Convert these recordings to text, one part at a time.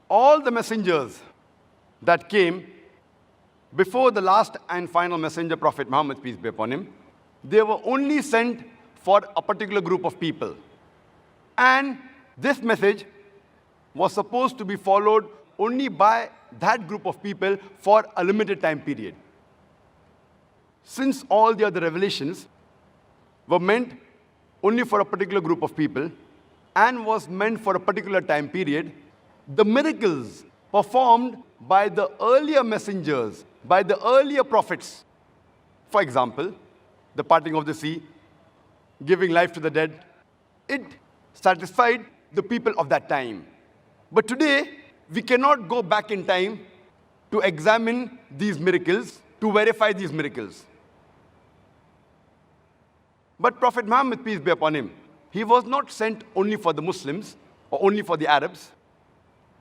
All the messengers that came before the last and final messenger, Prophet Muhammad, peace be upon him, they were only sent for a particular group of people. And this message was supposed to be followed only by that group of people for a limited time period. Since all the other revelations were meant only for a particular group of people and was meant for a particular time period, the miracles performed by the earlier messengers, by the earlier prophets, for example, the parting of the sea, giving life to the dead, it satisfied the people of that time. But today, we cannot go back in time to examine these miracles, to verify these miracles. But Prophet Muhammad, peace be upon him, he was not sent only for the Muslims or only for the Arabs.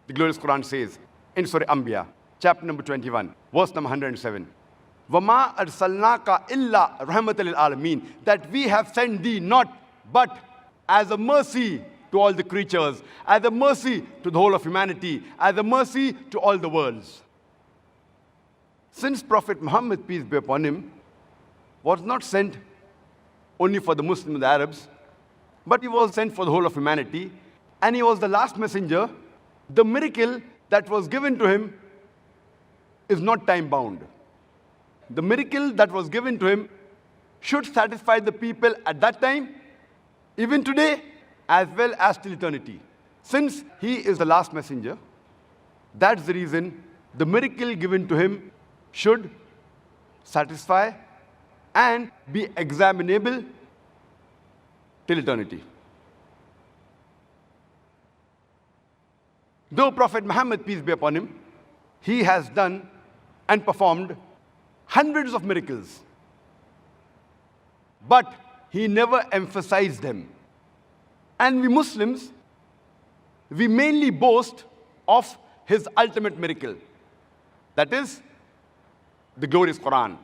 The glorious Quran says in Surah Anbiya, chapter number 21, verse number 107, وَمَا أَرْسَلْنَاكَ إِلَّا رَحْمَةً لِلْعَالَمِينَ, that we have sent thee not but as a mercy to all the creatures, as a mercy to the whole of humanity, as a mercy to all the worlds. Since Prophet Muhammad, peace be upon him, was not sent only for the Muslims and the Arabs, but he was sent for the whole of humanity, and he was the last messenger, the miracle that was given to him is not time-bound. The miracle that was given to him should satisfy the people at that time, even today, as well as till eternity. Since he is the last messenger, that's the reason the miracle given to him should satisfy and be examinable till eternity. Though Prophet Muhammad, peace be upon him, he has done and performed hundreds of miracles, but he never emphasized them. And we Muslims, we mainly boast of his ultimate miracle. That is the glorious Quran,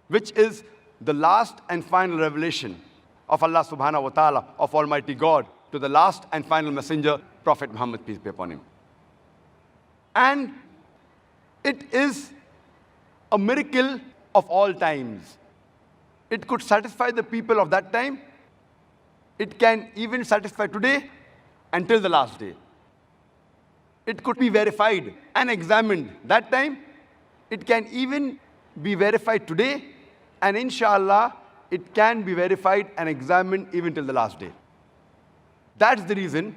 which is the last and final revelation of Allah subhanahu wa ta'ala, of Almighty God, to the last and final messenger, Prophet Muhammad, peace be upon him. And it is a miracle of all times. It could satisfy the people of that time. It can even satisfy today until the last day. It could be verified and examined that time. It can even be verified today, and inshallah, it can be verified and examined even till the last day. That's the reason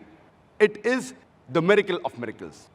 it is the miracle of miracles.